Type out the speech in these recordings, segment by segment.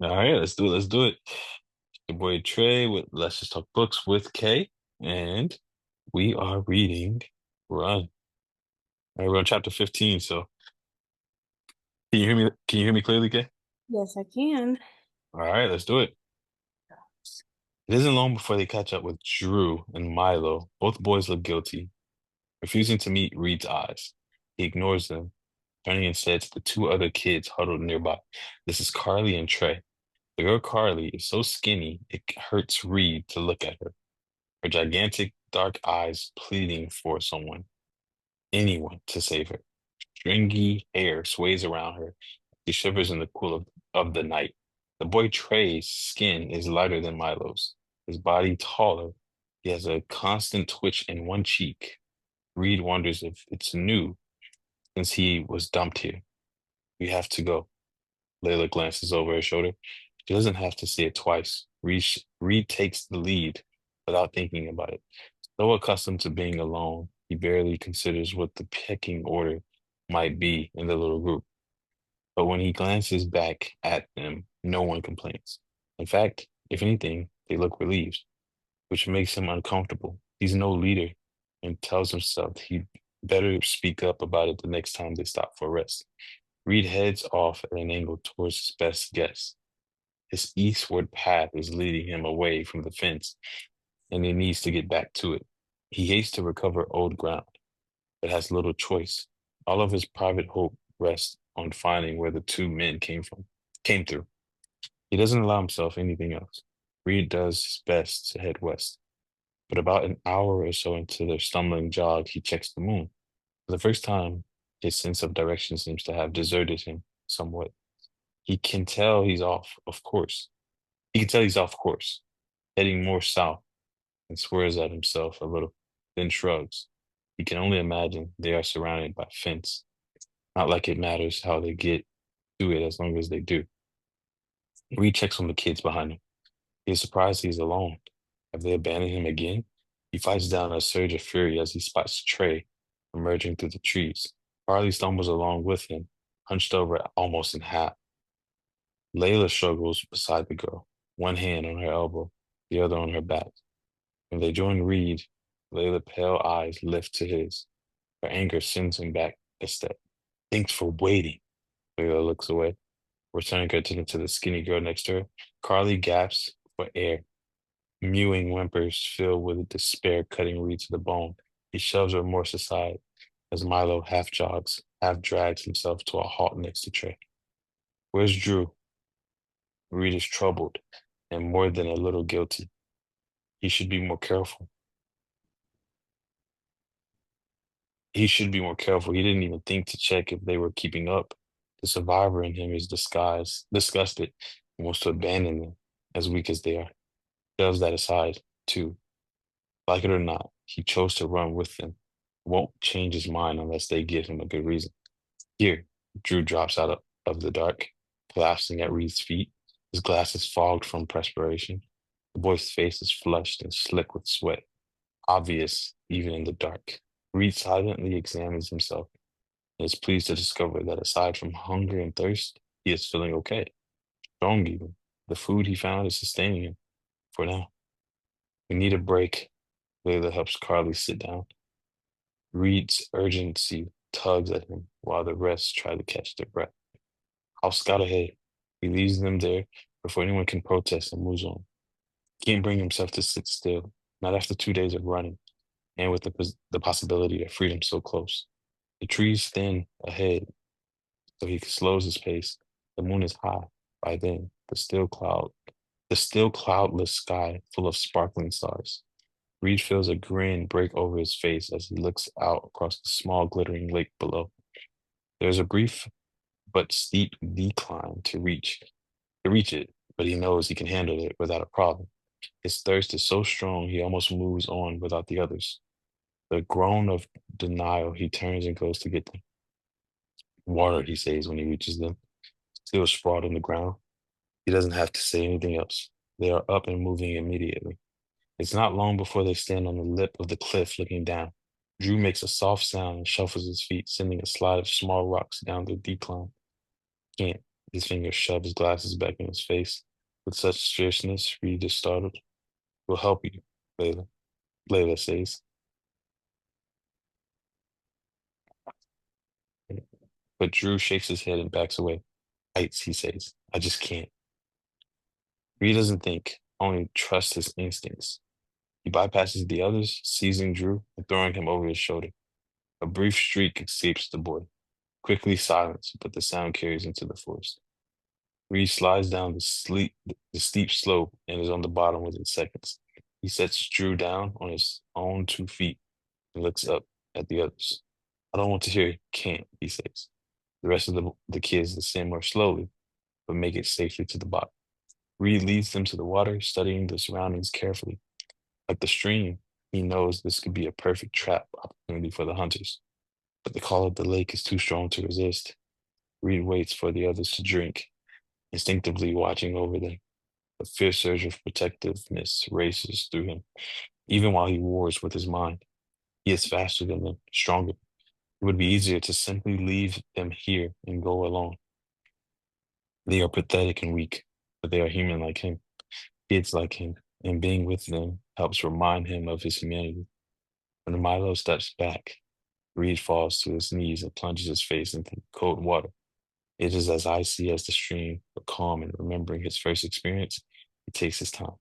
All right, let's do it. Let's do it. Your boy Trey with Let's Just Talk Books with K, and we are reading Run. All right, we're on chapter 15. So can you hear me? Can you hear me clearly, K? Yes, I can. All right, let's do it. It isn't long before they catch up with Drew and Milo. Both boys look guilty, refusing to meet Reed's eyes. He ignores them, turning instead to the two other kids huddled nearby. This is Carly and Trey. The girl Carly is so skinny it hurts Reed to look at her. Her gigantic dark eyes pleading for someone, anyone, to save her. Stringy hair sways around her. She shivers in the cool of the night. The boy Trey's skin is lighter than Milo's, his body taller. He has a constant twitch in one cheek. Reed wonders if it's new since he was dumped here. We have to go. Layla glances over her shoulder. She doesn't have to say it twice. Reed takes the lead without thinking about it. So accustomed to being alone, he barely considers what the pecking order might be in the little group. But when he glances back at them, no one complains. In fact, if anything, they look relieved, which makes him uncomfortable. He's no leader and tells himself he'd better speak up about it the next time they stop for rest. Reed heads off at an angle towards his best guess. His eastward path is leading him away from the fence, and he needs to get back to it. He hates to recover old ground, but has little choice. All of his private hope rests on finding where the two men came through. He doesn't allow himself anything else. Reed does his best to head west, but about an hour or so into their stumbling jog, he checks the moon. For the first time, his sense of direction seems to have deserted him somewhat. He can tell he's off, of course. He can tell he's off course, heading more south, and swears at himself a little, then shrugs. He can only imagine they are surrounded by fence. Not like it matters how they get to it as long as they do. Reed checks on the kids behind him. He is surprised he's alone. Have they abandoned him again? He fights down a surge of fury as he spots Trey emerging through the trees. Harley stumbles along with him, hunched over almost in half. Layla struggles beside the girl, one hand on her elbow, the other on her back. When they join Reed, Layla's pale eyes lift to his. Her anger sends him back a step. Thanks for waiting. Layla looks away, returning her attention to the skinny girl next to her. Carly gasps for air. Mewing whimpers filled with despair cutting Reed to the bone. He shoves remorse aside as Milo half jogs, half drags himself to a halt next to Trey. Where's Drew? Reed is troubled and more than a little guilty. He should be more careful. He should be more careful. He didn't even think to check if they were keeping up. The survivor in him is disgusted, and wants to abandon them, as weak as they are. Shoves that aside, too. Like it or not, he chose to run with them. Won't change his mind unless they give him a good reason. Here, Drew drops out of the dark, collapsing at Reed's feet, his glasses fogged from perspiration. The boy's face is flushed and slick with sweat, obvious even in the dark. Reed silently examines himself and is pleased to discover that aside from hunger and thirst, he is feeling okay, strong even. The food he found is sustaining him for now. We need a break. Layla helps Carly sit down. Reed's urgency tugs at him while the rest try to catch their breath. I'll scout ahead. He leaves them there before anyone can protest and moves on. He can't bring himself to sit still, not after 2 days of running, and with the possibility of freedom so close. The trees thin ahead, so he slows his pace. The moon is high by then, the still cloudless sky full of sparkling stars. Reed feels a grin break over his face as he looks out across the small glittering lake below. There's a brief but steep decline to reach it, but he knows he can handle it without a problem. His thirst is so strong he almost moves on without the others. The groan of denial, he turns and goes to get them. Water, he says when he reaches them, still sprawled on the ground. He doesn't have to say anything else. They are up and moving immediately. It's not long before they stand on the lip of the cliff looking down. Drew makes a soft sound and shuffles his feet, sending a slide of small rocks down the decline. Can't. His finger shoved his glasses back in his face with such fierceness, Reed is startled. We'll help you, Layla. Layla says. But Drew shakes his head and backs away. Heights, he says. I just can't. Reed doesn't think, only trusts his instincts. He bypasses the others, seizing Drew and throwing him over his shoulder. A brief shriek escapes the boy, quickly silenced, but the sound carries into the forest. Reed slides down the steep slope and is on the bottom within seconds. He sets Drew down on his own 2 feet and looks up at the others. I don't want to hear can't, he says. The rest of the kids descend more slowly, but make it safely to the bottom. Reed leads them to the water, studying the surroundings carefully. Like the stream, he knows this could be a perfect trap opportunity for the hunters. But the call of the lake is too strong to resist. Reed waits for the others to drink, instinctively watching over them. A fierce surge of protectiveness races through him, even while he wars with his mind. He is faster than them, stronger. It would be easier to simply leave them here and go alone. They are pathetic and weak, but they are human like him, kids like him, and being with them helps remind him of his humanity. When Milo steps back, Reed falls to his knees and plunges his face into the cold water. It is as icy as the stream, but calm, and remembering his first experience, he takes his time.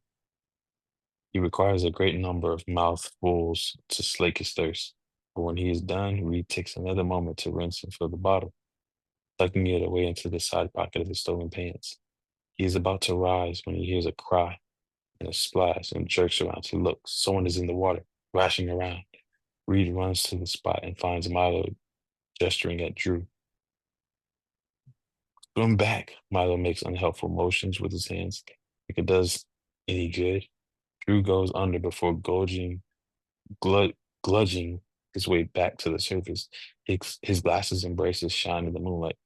He requires a great number of mouthfuls to slake his thirst, but when he is done, Reed takes another moment to rinse and fill the bottle, tucking it away into the side pocket of his stolen pants. He is about to rise when he hears a cry and a splash and jerks around to look. Someone is in the water, thrashing around. Reed runs to the spot and finds Milo gesturing at Drew. Swim back. Milo makes unhelpful motions with his hands, like it does any good. Drew goes under before glu- gludging his way back to the surface. His glasses and braces shine in the moonlight,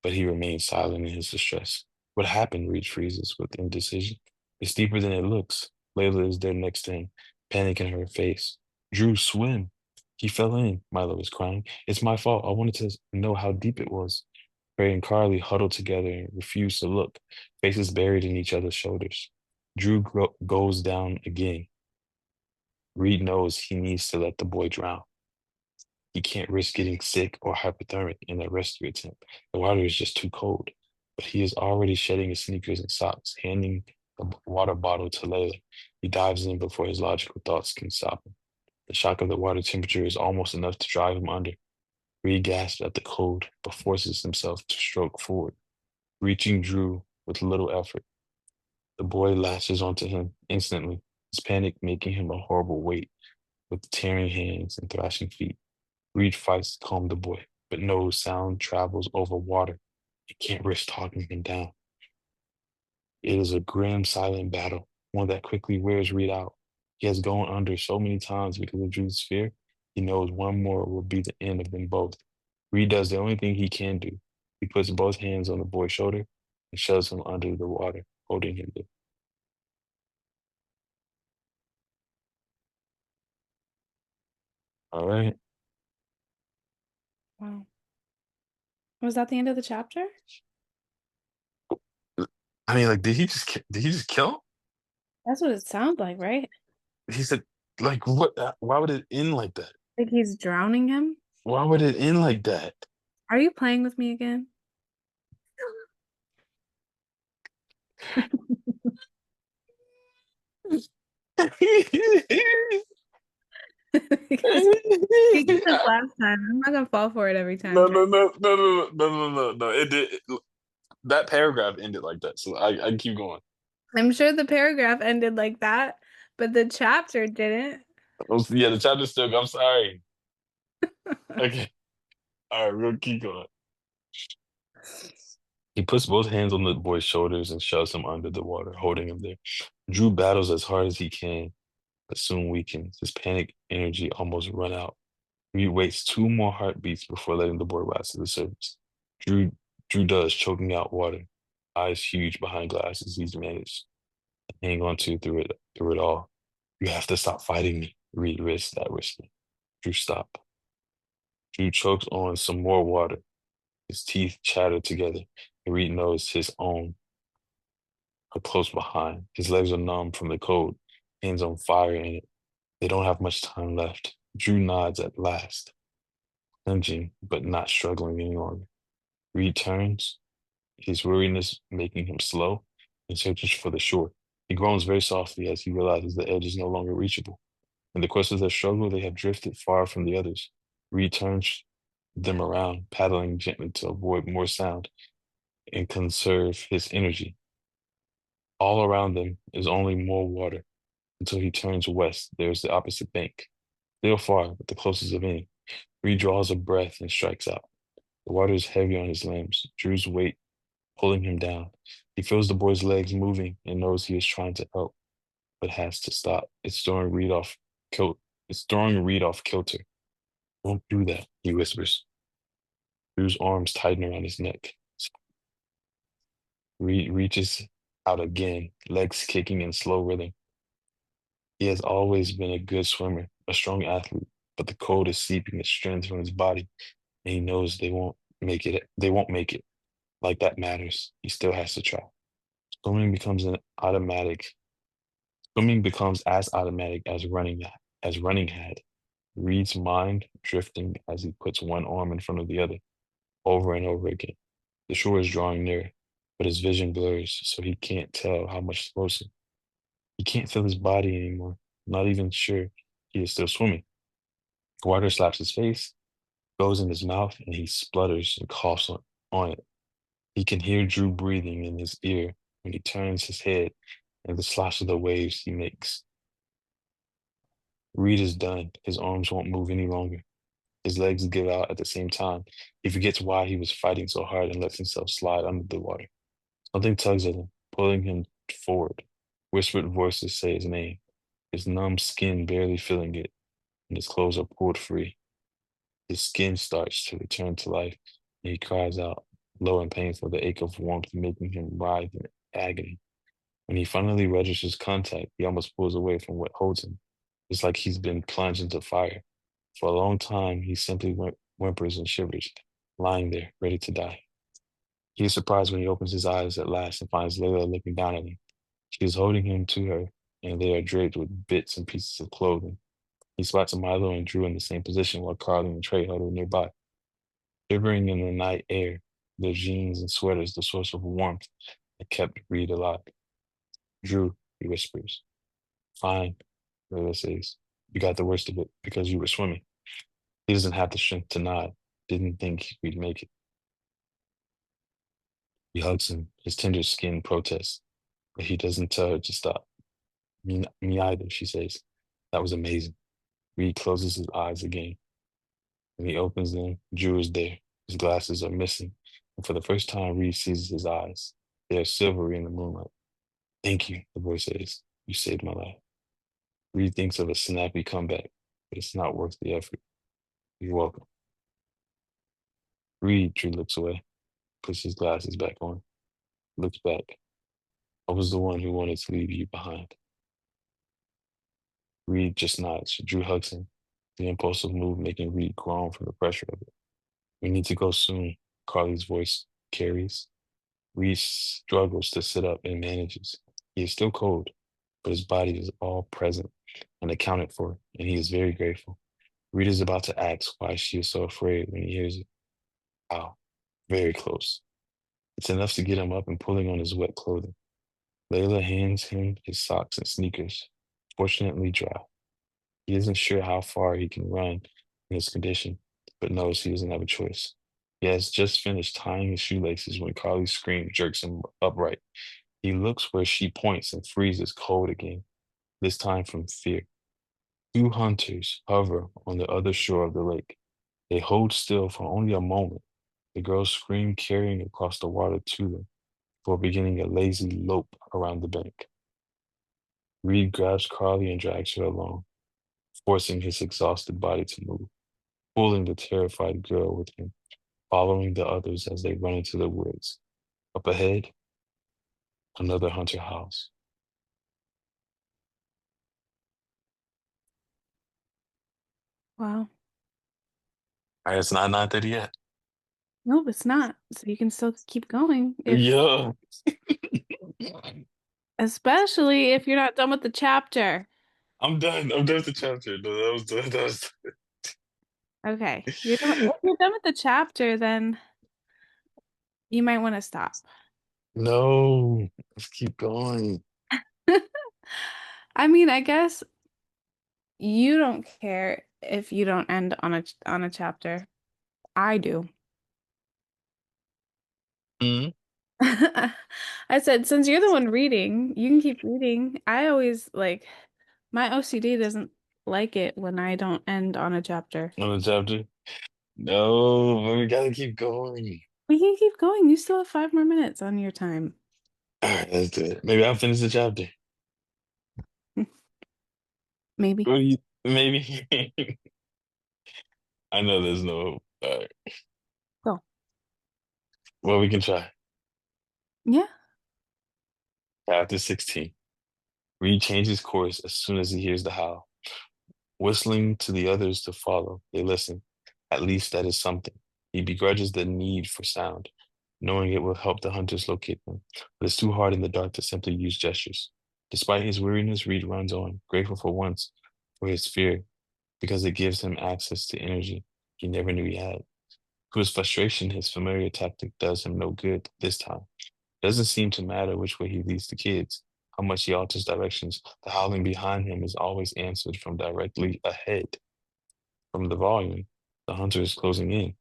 but he remains silent in his distress. What happened? Reed freezes with indecision. It's deeper than it looks. Layla is there next to him, panic in her face. Drew, swim. He fell in, Milo is crying. It's my fault. I wanted to know how deep it was. Ray and Carly huddled together and refused to look, faces buried in each other's shoulders. Drew goes down again. Reed knows he needs to let the boy drown. He can't risk getting sick or hypothermic in that rescue attempt. The water is just too cold. But he is already shedding his sneakers and socks, handing the water bottle to Layla. He dives in before his logical thoughts can stop him. The shock of the water temperature is almost enough to drive him under. Reed gasps at the cold, but forces himself to stroke forward, reaching Drew with little effort. The boy latches onto him instantly, his panic making him a horrible weight with tearing hands and thrashing feet. Reed fights to calm the boy, but no sound travels over water. He can't risk talking him down. It is a grim, silent battle, one that quickly wears Reed out. He has gone under so many times because of Drew's fear. He knows one more will be the end of them both. Reed does the only thing he can do. He puts both hands on the boy's shoulder and shoves him under the water, holding him there. All right. Wow. Was that the end of the chapter? I mean, like, did he just kill him? That's what it sounds like, right? He said, like, what? Why would it end like that? Like he's drowning him? Why would it end like that? Are you playing with me again? Because he did this last time. I'm not gonna fall for it every time, No, Trey. no, no, no, no, no, no, no, no, no. That paragraph ended like that, so I can keep going. I'm sure the paragraph ended like that, but the chapter didn't. Yeah, the chapter's still. I'm sorry. Okay, all right, we'll keep going. He puts both hands on the boy's shoulders and shoves him under the water, holding him there. Drew battles as hard as he can, but soon weakens. His panic energy almost run out. He waits 2 more heartbeats before letting the boy rise to the surface. Drew Drew does, choking out water, eyes huge behind glasses. He's managed to hang on to through it all. You have to stop fighting me. Reed wrists that whisper. Drew, stop. Drew chokes on some more water. His teeth chatter together. Reed knows his own are close behind. His legs are numb from the cold, hands on fire, and they don't have much time left. Drew nods at last, clenching but not struggling any longer. Reed turns, his weariness making him slow, and searches for the shore. He groans very softly as he realizes the edge is no longer reachable. In the course of their struggle, they have drifted far from the others. Reed turns them around, paddling gently to avoid more sound and conserve his energy. All around them is only more water until he turns west. There's the opposite bank. Still far, but the closest of any. Reed draws a breath and strikes out. The water is heavy on his limbs, Drew's weight pulling him down. He feels the boy's legs moving and knows he is trying to help, but has to stop. Kil- it's throwing Reed off kilter. Don't do that, he whispers. Drew's arms tighten around his neck. Reed reaches out again, legs kicking in slow rhythm. He has always been a good swimmer, a strong athlete, but the cold is seeping the strength from his body, and he knows they won't make it. They won't make it. Like that matters. He still has to try. Swimming becomes an automatic. Swimming becomes as automatic as running had. Reed's mind drifting as he puts one arm in front of the other, over and over again. The shore is drawing near, but his vision blurs, so he can't tell how much closer. He can't feel his body anymore, not even sure he is still swimming. Water slaps his face, goes in his mouth, and he splutters and coughs on it. He can hear Drew breathing in his ear when he turns his head and the slosh of the waves he makes. Reed is done. His arms won't move any longer. His legs give out at the same time. He forgets why he was fighting so hard and lets himself slide under the water. Something tugs at him, pulling him forward. Whispered voices say his name, his numb skin barely feeling it, and his clothes are pulled free. His skin starts to return to life, and he cries out, low and painful, the ache of warmth making him writhe in agony. When he finally registers contact, he almost pulls away from what holds him. It's like he's been plunged into fire. For a long time, he simply whimpers and shivers, lying there, ready to die. He is surprised when he opens his eyes at last and finds Layla looking down at him. She is holding him to her, and they are draped with bits and pieces of clothing. He spots Milo and Drew in the same position while Carly and Trey huddle nearby. Shivering in the night air, their jeans and sweaters the source of warmth that kept Reed alive. Drew, he whispers. Fine, Layla says. You got the worst of it because you were swimming. He doesn't have the strength to nod. Didn't think we'd make it. He hugs him, his tender skin protests, but he doesn't tell her to stop. Me either, she says. That was amazing. Reed closes his eyes again. When he opens them, Drew is there. His glasses are missing, and for the first time, Reed sees his eyes. They are silvery in the moonlight. Thank you, the boy says. You saved my life. Reed thinks of a snappy comeback, but it's not worth the effort. You're welcome. Reed, Drew looks away, puts his glasses back on, looks back. I was the one who wanted to leave you behind. Reed just nods. Drew hugs him, the impulsive move making Reed groan from the pressure of it. We need to go soon, Carly's voice carries. Reed struggles to sit up and manages. He is still cold, but his body is all present and accounted for, and he is very grateful. Reed is about to ask why she is so afraid when he hears it. Wow, very close. It's enough to get him up and pulling on his wet clothing. Layla hands him his socks and sneakers, fortunately dry. He isn't sure how far he can run in his condition, but knows he doesn't have a choice. He has just finished tying his shoelaces when Carly's scream jerks him upright. He looks where she points and freezes cold again, this time from fear. Two hunters hover on the other shore of the lake. They hold still for only a moment. The girls scream, carrying across the water to them before beginning a lazy lope around the bank. Reed grabs Carly and drags her along, forcing his exhausted body to move, pulling the terrified girl with him, following the others as they run into the woods. Up ahead, another hunter house. Wow. All right, it's not 9:30 yet. Nope, it's not. So you can still keep going if, Yeah. especially if you're not done with the chapter. I'm done. I'm done with the chapter. No, that was done. That was Okay. If you're done with the chapter, then you might want to stop. No. Let's keep going. I mean, I guess you don't care if you don't end on a chapter. I do. Mhm. I said, since you're the one reading, you can keep reading. I always like my OCD doesn't like it when I don't end on a chapter. On the chapter. No, but we gotta keep going. We can keep going. You still have 5 more minutes on your time. All right, let's do it. Maybe I'll finish the chapter. Maybe. What do you, maybe. I know there's no hope. All right. So, Well, we can try. yeah. Chapter 16. Reed changes course as soon as he hears the howl. Whistling to the others to follow, they listen. At least that is something. He begrudges the need for sound, knowing it will help the hunters locate them. But it's too hard in the dark to simply use gestures. Despite his weariness, Reed runs on, grateful for once for his fear, because it gives him access to energy he never knew he had. To his frustration, his familiar tactic does him no good this time. It doesn't seem to matter which way he leads the kids, how much he alters directions. The howling behind him is always answered from directly ahead. From the volume, the hunter is closing in.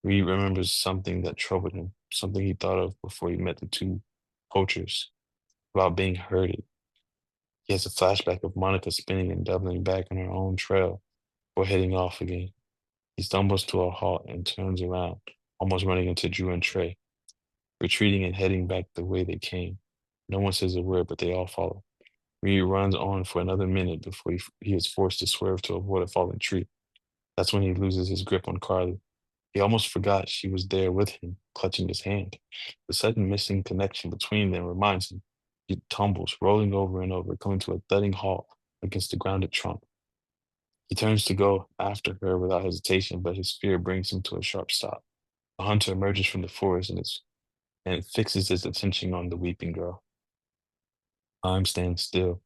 Reed remembers something that troubled him, something he thought of before he met the two poachers, about being herded. He has a flashback of Monica spinning and doubling back on her own trail or heading off again. He stumbles to a halt and turns around, almost running into Drew and Trey, retreating and heading back the way they came. No one says a word, but they all follow. Reed runs on for another minute before he is forced to swerve to avoid a fallen tree. That's when he loses his grip on Carly. He almost forgot she was there with him, clutching his hand. The sudden missing connection between them reminds him. He tumbles, rolling over and over, coming to a thudding halt against the grounded trunk. He turns to go after her without hesitation, but his fear brings him to a sharp stop. The hunter emerges from the forest and fixes his attention on the weeping girl. Time stands still.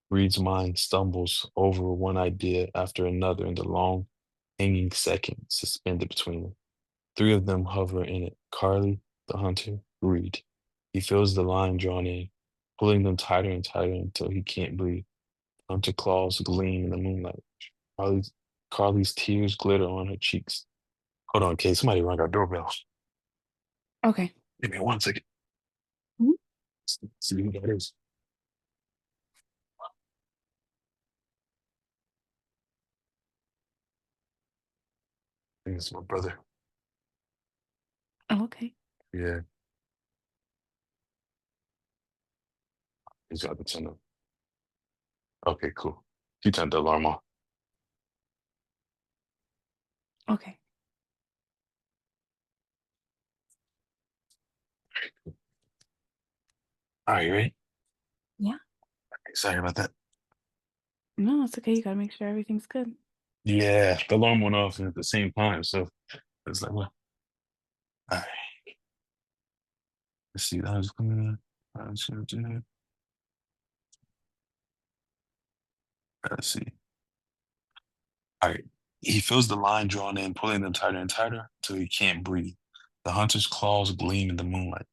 Reed's mind stumbles over one idea after another in the long, hanging seconds suspended between them. Three of them hover in it: Carly, the hunter, Reed. He feels the line drawn in, pulling them tighter and tighter until he can't breathe. Hunter claws gleam in the moonlight. Carly's, Carly's tears glitter on her cheeks. Hold on, Kate. Somebody rang our doorbell. Okay. Give me 1 second. Mhm. See who that is. I think it's my brother. Oh, okay. Yeah, he's got the turn on. Okay, cool. He turned the alarm off. Okay. All right, you ready? Yeah. Sorry about that. No, it's okay. You gotta make sure everything's good. Yeah, the alarm went off at the same time, so it's like, well, all right. Let's see. That was coming in. Let's see. All right. He feels the line drawn in, pulling them tighter and tighter until he can't breathe. The hunter's claws gleam in the moonlight.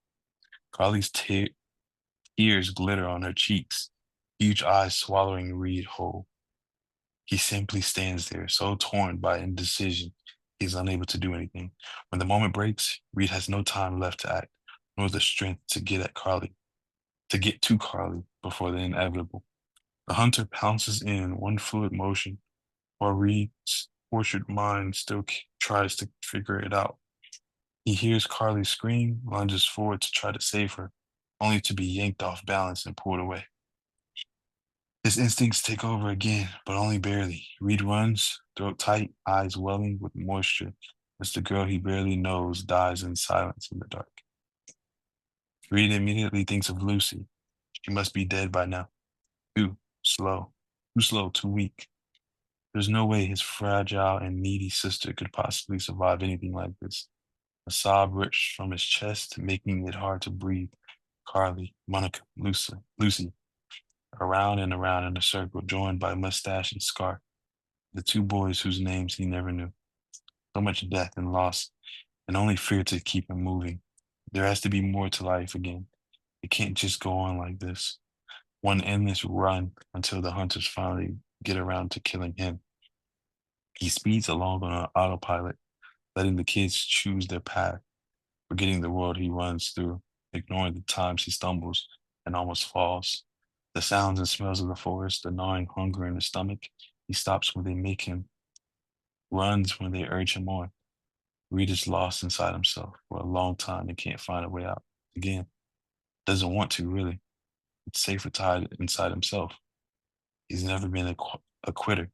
Carly's tears glitter on her cheeks, huge eyes swallowing Reed whole. He simply stands there, so torn by indecision, he is unable to do anything. When the moment breaks, Reed has no time left to act, nor the strength to get to Carly before the inevitable. The hunter pounces in one fluid motion, while Reed's tortured mind still tries to figure it out. He hears Carly scream, lunges forward to try to save her, only to be yanked off balance and pulled away. His instincts take over again, but only barely. Reed runs, throat tight, eyes welling with moisture, as the girl he barely knows dies in silence in the dark. Reed immediately thinks of Lucy. She must be dead by now. Too slow, too slow, too weak. There's no way his fragile and needy sister could possibly survive anything like this. A sob ripped from his chest, making it hard to breathe. Carly, Monica, Lucy, around and around in a circle, joined by Mustache and Scar, the two boys whose names he never knew. So much death and loss, and only fear to keep him moving. There has to be more to life again. It can't just go on like this. One endless run until the hunters finally get around to killing him. He speeds along on an autopilot, letting the kids choose their path, forgetting the world he runs through, ignoring the times he stumbles and almost falls. The sounds and smells of the forest, the gnawing hunger in his stomach. He stops when they make him, runs when they urge him on. Reed is lost inside himself for a long time and can't find a way out. Again, doesn't want to really. It's safer to hide inside himself. He's never been a quitter.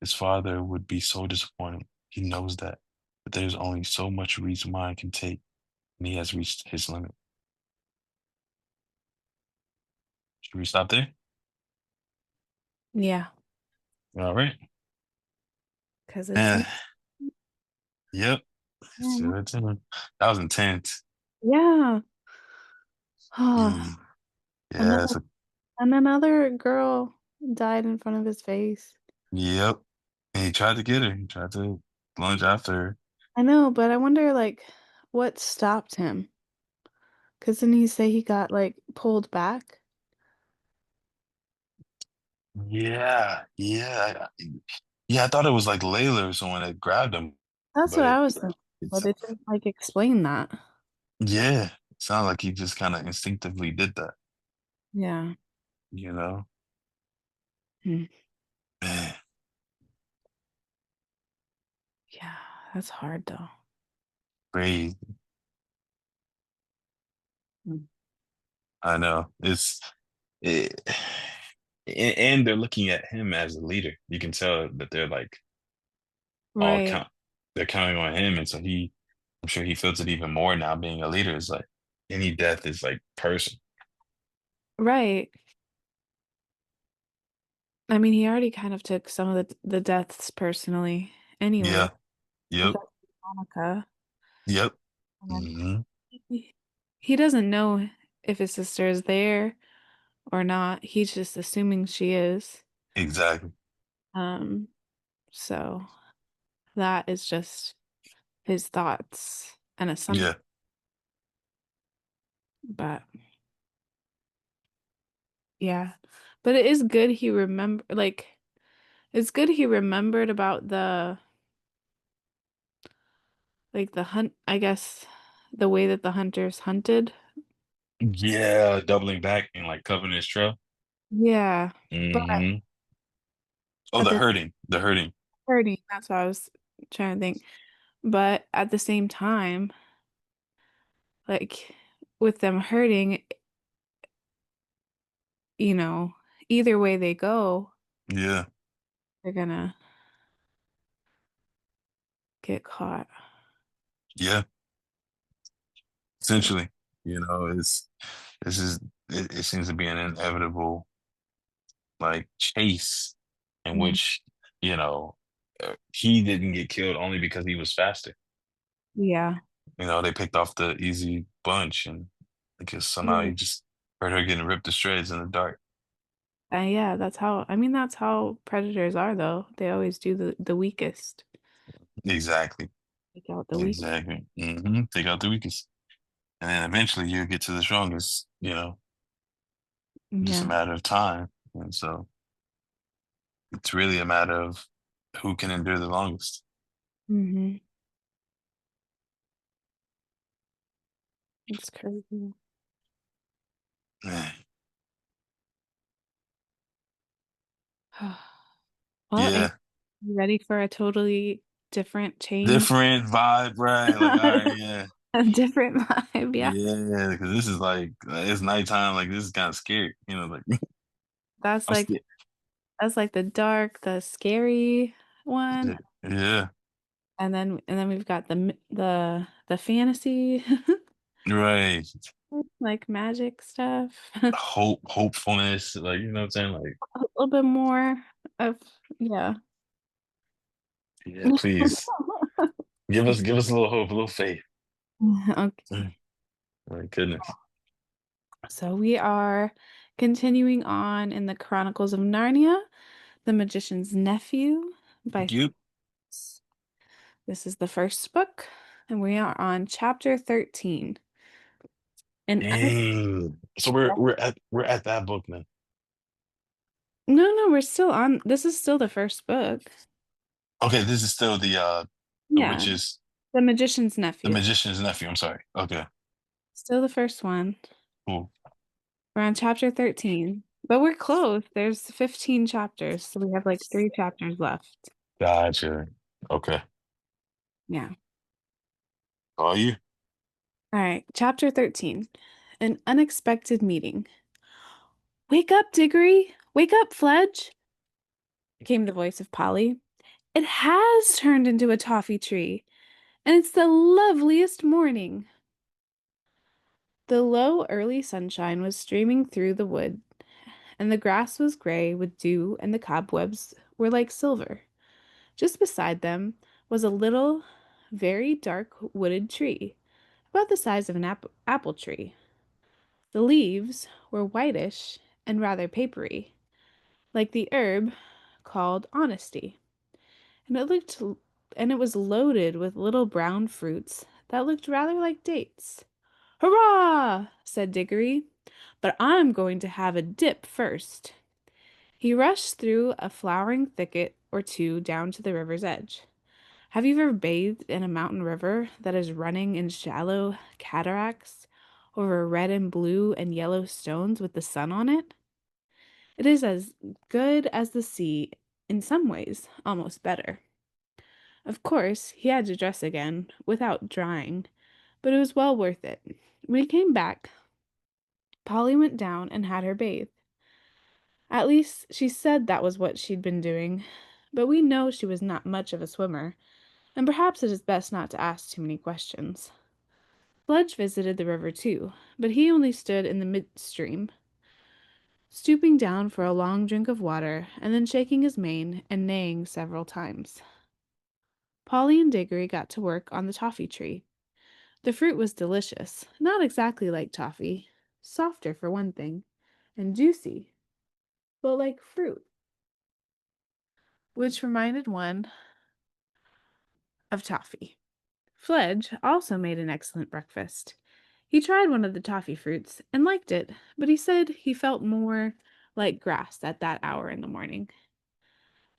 His father would be so disappointed. He knows that. But there's only so much Reed's mind can take, and he has reached his limit. Should we stop there? Yeah, All right. because it's Eh, yep. yeah. That was intense. Yeah. Oh, Mm, and then yeah. another girl died in front of his face. Yep. And he tried to get her. He tried to lunge after her. I know, but I wonder like what stopped him. Because didn't he say he got like pulled back? Yeah. Yeah. Yeah. I thought it was like Layla or someone that grabbed him, That's but what I was thinking. But it's it didn't like explain that. yeah. It sounded like he just kind of instinctively did that. Yeah. You know. Hmm. Man, Yeah, that's hard though. crazy. Mm. I know. It, and they're looking at him as a leader. You can tell that they're like all Right. count. They're counting on him, and so I'm sure he feels it even more now. Being a leader is like any death is like person. Right. I mean, he already kind of took some of the deaths personally anyway. Yeah. Yep. Affected Monica. Yep. And Hmm. he doesn't know if his sister is there or not. He's just assuming she is. Exactly. Um, so that is just his thoughts and assumptions. Yeah. But yeah. But it is good he remember like it's good he remembered about the like the hunt, I guess the way that the hunters hunted. Yeah. Doubling back and like covering his trail. Yeah. But Hmm. Oh, at the the hurting. The hurting. hurting, that's what I was trying to think. But at the same time, like with them hurting, you know, either way they go, Yeah. they're gonna get caught. Yeah. So, Essentially, this is it seems to be an inevitable like chase in mm, which you know he didn't get killed only because he was faster. yeah. They picked off the easy bunch, and because somehow he Right. just heard her getting ripped to shreds in the dark. Yeah, that's how, I mean, that's how predators are, though. They always do the weakest. Exactly. Take out the weak. Exactly. Take out the weakest, and then eventually you get to the strongest. Just a Yeah. matter of time, and so it's really a matter of who can endure the longest. Hmm. It's crazy. Man. Well, and Yeah. you ready for a totally different change? Different vibe, right? Like, all right, yeah. A different vibe, yeah. Yeah, because this is like it's nighttime. Like this is kind of scary. Like That's I'm like scared. that's like the dark, the scary one. Yeah, And then we've got the fantasy right. like magic stuff. A Hopefulness. Like what I'm saying. Like, little bit more of yeah. yeah, please give us a little hope, a little faith. Okay. Mm, my goodness. So we are continuing on in the Chronicles of Narnia, The Magician's Nephew by You This is the first book, and we are on chapter 13. And dang. So we're at that book now. no, we're still on. This is still the first book. Okay, this is still the Yeah, witch's The Magician's the Nephew. magician's nephew. I'm sorry. Okay, Still the first one. cool. We're on chapter 13. But we're close. There's 15 chapters, so we have like 3 chapters left. Gotcha. Okay. Yeah. Are you? All right, chapter 13. An unexpected meeting. Wake up, Diggory! Wake up, Fledge! Came the voice of Polly. It has turned into a toffee tree, and it's the loveliest morning. The low, early sunshine was streaming through the wood, and the grass was gray with dew, and the cobwebs were like silver. Just beside them was a little, very dark wooded tree, about the size of an apple tree. The leaves were whitish and rather papery, like the herb called honesty, and it was loaded with little brown fruits that looked rather like dates. "Hurrah!" said Diggory, "but I'm going to have a dip first." He rushed through a flowering thicket or two down to the river's edge. Have you ever bathed in a mountain river that is running in shallow cataracts over red and blue and yellow stones with the sun on it? It is as good as the sea in some ways, almost better. Of course, he had to dress again, without drying, but it was well worth it. When he came back, Polly went down and had her bathe. At least she said that was what she'd been doing, but we know she was not much of a swimmer, and perhaps it is best not to ask too many questions. Sledge visited the river too, but he only stood in the midstream, stooping down for a long drink of water and then shaking his mane and neighing several times. Polly and Diggory got to work on the toffee tree. The fruit was delicious, not exactly like toffee, softer for one thing, and juicy, but like fruit, which reminded one of toffee. Fledge also made an excellent breakfast. He tried one of the toffee fruits and liked it, but he said he felt more like grass at that hour in the morning.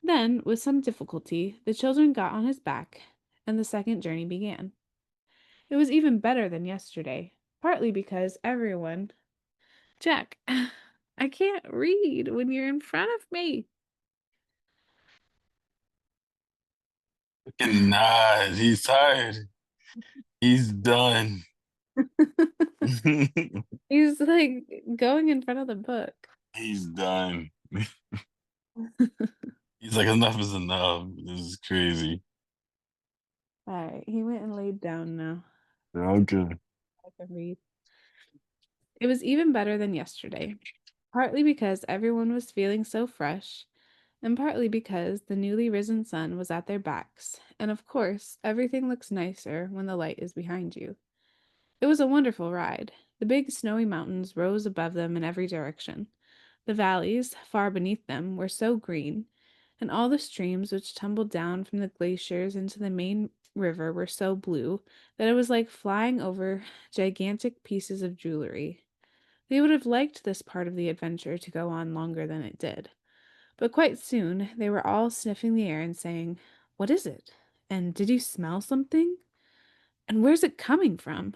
Then, with some difficulty, the children got on his back, and the second journey began. It was even better than yesterday, partly because everyone. Jack, I can't read when you're in front of me. Cannot. He's tired. He's done. He's like going in front of the book. He's done. He's like, enough is enough. This is crazy. All right, he went and laid down now. Okay. I can read. It was even better than yesterday, partly because everyone was feeling so fresh, and partly because the newly risen sun was at their backs, and of course, everything looks nicer when the light is behind you. It was a wonderful ride. The big snowy mountains rose above them in every direction. The valleys, far beneath them, were so green, and all the streams which tumbled down from the glaciers into the main river were so blue that it was like flying over gigantic pieces of jewelry. They would have liked this part of the adventure to go on longer than it did. But quite soon they were all sniffing the air and saying, "What is it? And did you smell something? And where's it coming from?"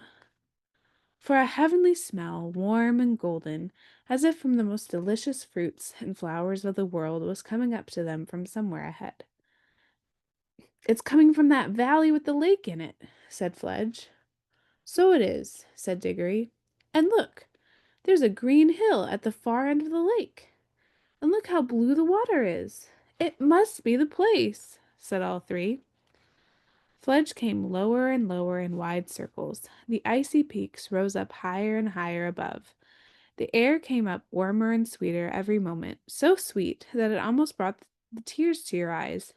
For a heavenly smell, warm and golden, as if from the most delicious fruits and flowers of the world, was coming up to them from somewhere ahead. "It's coming from that valley with the lake in it," said Fledge. "So it is," said Diggory. "And look, there's a green hill at the far end of the lake. And look how blue the water is. It must be the place," said all three. Fledge came lower and lower in wide circles. The icy peaks rose up higher and higher above. The air came up warmer and sweeter every moment, so sweet that it almost brought the tears to your eyes.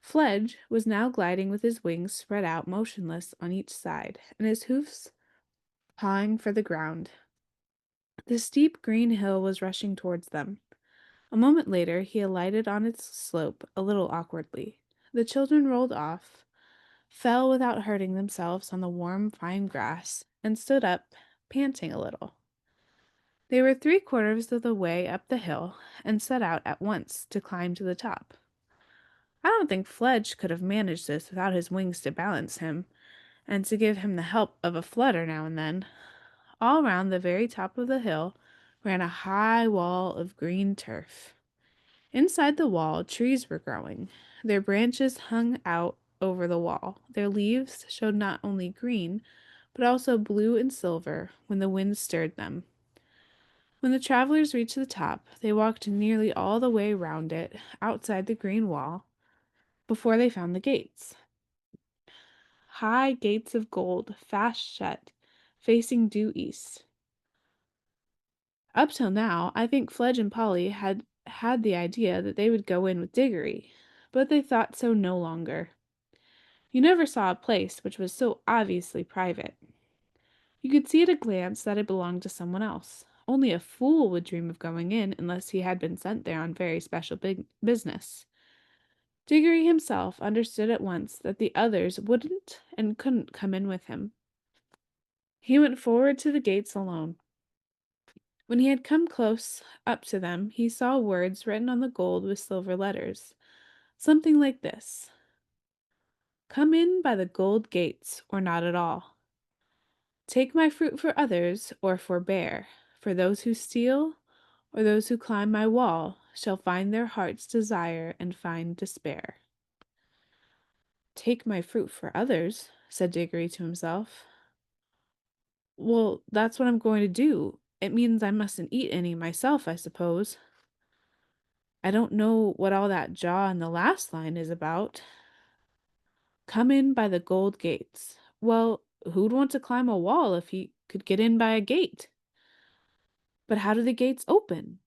Fledge was now gliding with his wings spread out motionless on each side, and his hoofs pawing for the ground. The steep green hill was rushing towards them. A moment later, he alighted on its slope a little awkwardly. The children rolled off, fell without hurting themselves on the warm, fine grass, and stood up, panting a little. They were 3/4 of the way up the hill and set out at once to climb to the top. I don't think Fledge could have managed this without his wings to balance him, and to give him the help of a flutter now and then. All round the very top of the hill ran a high wall of green turf. Inside the wall, trees were growing. Their branches hung out over the wall. Their leaves showed not only green, but also blue and silver when the wind stirred them. When the travelers reached the top, they walked nearly all the way round it, outside the green wall, before they found the gates. High gates of gold, fast shut, facing due east. Up till now, I think Fledge and Polly had had the idea that they would go in with Diggory, but they thought so no longer. You never saw a place which was so obviously private. You could see at a glance that it belonged to someone else. Only a fool would dream of going in unless he had been sent there on very special business. Diggory himself understood at once that the others wouldn't and couldn't come in with him. He went forward to the gates alone. When he had come close up to them, he saw words written on the gold with silver letters, something like this: "Come in by the gold gates, or not at all. Take my fruit for others, or forbear, for those who steal, or those who climb my wall, shall find their heart's desire and find despair." "Take my fruit for others," said Diggory to himself. "Well, that's what I'm going to do. It means I mustn't eat any myself, I suppose. I don't know what all that jaw in the last line is about. Come in by the gold gates. Well, who'd want to climb a wall if he could get in by a gate? But how do the gates open?"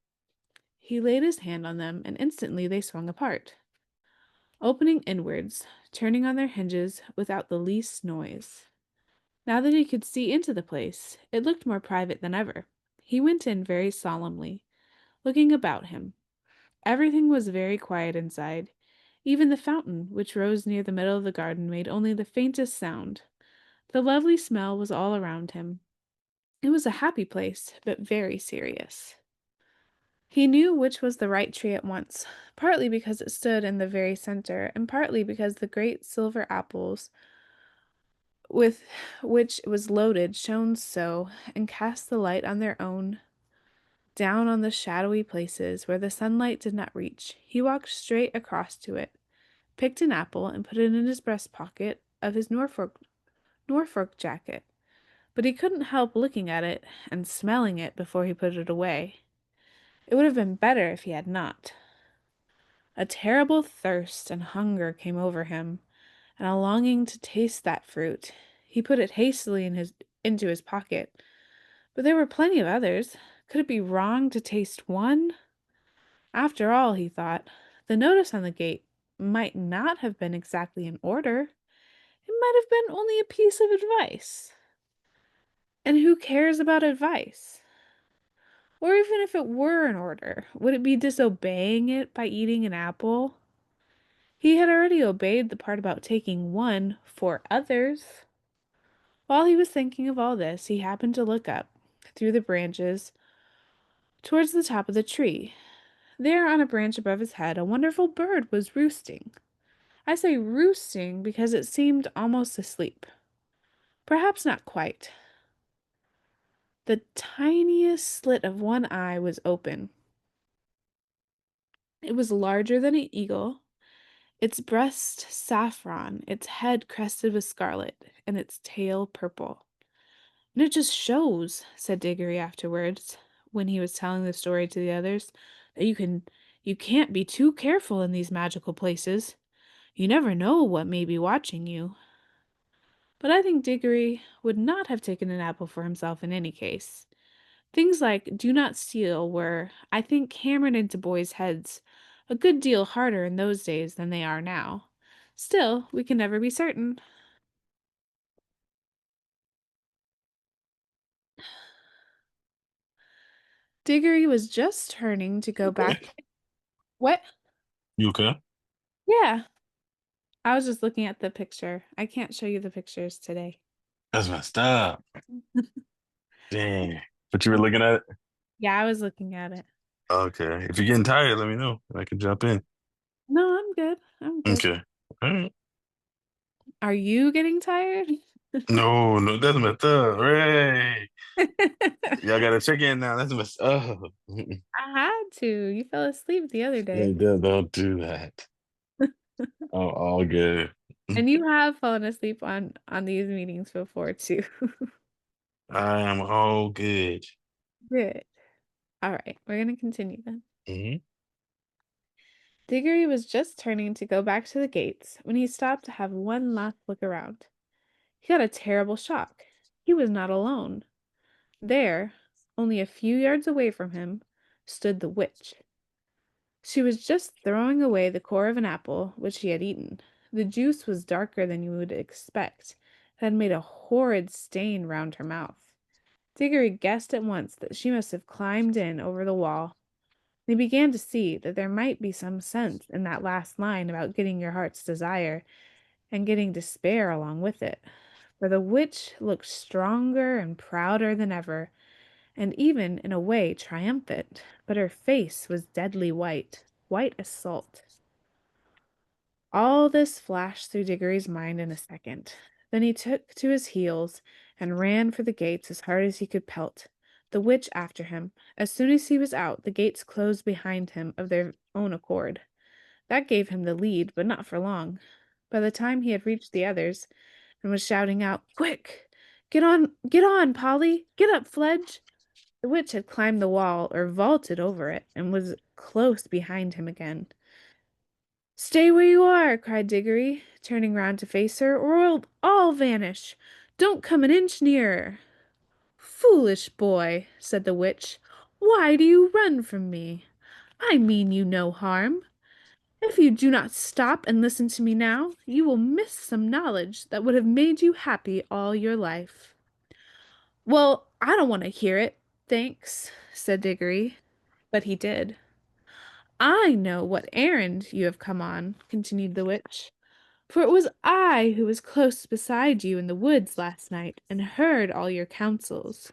He laid his hand on them, and instantly they swung apart, opening inwards, turning on their hinges without the least noise. Now that he could see into the place, it looked more private than ever. He went in very solemnly, looking about him. Everything was very quiet inside. Even the fountain, which rose near the middle of the garden, made only the faintest sound. The lovely smell was all around him. It was a happy place, but very serious. He knew which was the right tree at once, partly because it stood in the very center, and partly because the great silver apples with which it was loaded shone so, and cast the light on their own, down on the shadowy places where the sunlight did not reach. He walked straight across to it, picked an apple, and put it in his breast pocket of his Norfolk jacket. But he couldn't help looking at it and smelling it before he put it away. It would have been better if he had not. A terrible thirst and hunger came over him, and a longing to taste that fruit. He put it hastily into his pocket, but there were plenty of others. Could it be wrong to taste one? After all, he thought, the notice on the gate might not have been exactly in order. It might have been only a piece of advice. And who cares about advice? Or even if it were in order, would it be disobeying it by eating an apple? He had already obeyed the part about taking one for others. While he was thinking of all this, he happened to look up, through the branches, towards the top of the tree. There, on a branch above his head, a wonderful bird was roosting. I say roosting because it seemed almost asleep. Perhaps not quite. The tiniest slit of one eye was open. It was larger than an eagle, its breast saffron, its head crested with scarlet, and its tail purple. "And it just shows," said Diggory afterwards, when he was telling the story to the others, "that you can't be too careful in these magical places. You never know what may be watching you." But I think Diggory would not have taken an apple for himself in any case. Things like "do not steal" were, I think, hammered into boys' heads a good deal harder in those days than they are now. Still, we can never be certain. Diggory was just turning to go back. Okay. What? You okay? Yeah, I was just looking at the picture. I can't show you the pictures today. That's messed up. Dang. But you were looking at it? Yeah, I was looking at it. Okay. If you're getting tired, let me know. I can jump in. No, I'm good. I'm good. Okay. All right. Are you getting tired? No, no, that's messed up. Right. Y'all gotta check in now. That's messed up. I had to. You fell asleep the other day. Don't do that. Oh, all good. And you have fallen asleep on these meetings before too. I am all good. Good. All right, we're gonna continue then. Hmm. Diggory was just turning to go back to the gates when he stopped to have one last look around. He got a terrible shock. He was not alone. There, only a few yards away from him, stood the witch. She was just throwing away the core of an apple which she had eaten. The juice was darker than you would expect. It had made a horrid stain round her mouth. Diggory guessed at once that she must have climbed in over the wall. They began to see that there might be some sense in that last line about getting your heart's desire and getting despair along with it. For the witch looked stronger and prouder than ever, and even in a way triumphant, but her face was deadly white, white as salt. All this flashed through Diggory's mind in a second. Then he took to his heels and ran for the gates as hard as he could pelt, the witch after him. As soon as he was out, the gates closed behind him of their own accord. That gave him the lead, but not for long. By the time he had reached the others and was shouting out, "Quick! Get on, Polly! Get up, Fledge!" The witch had climbed the wall or vaulted over it and was close behind him again. "Stay where you are!" cried Diggory, turning round to face her, "or we'll all vanish. Don't come an inch nearer." "Foolish boy," said the witch, "why do you run from me? I mean you no harm. If you do not stop and listen to me now, you will miss some knowledge that would have made you happy all your life." "Well, I don't want to hear it, thanks," said Diggory, but he did. "I know what errand you have come on," continued the witch, "for it was I who was close beside you in the woods last night and heard all your counsels.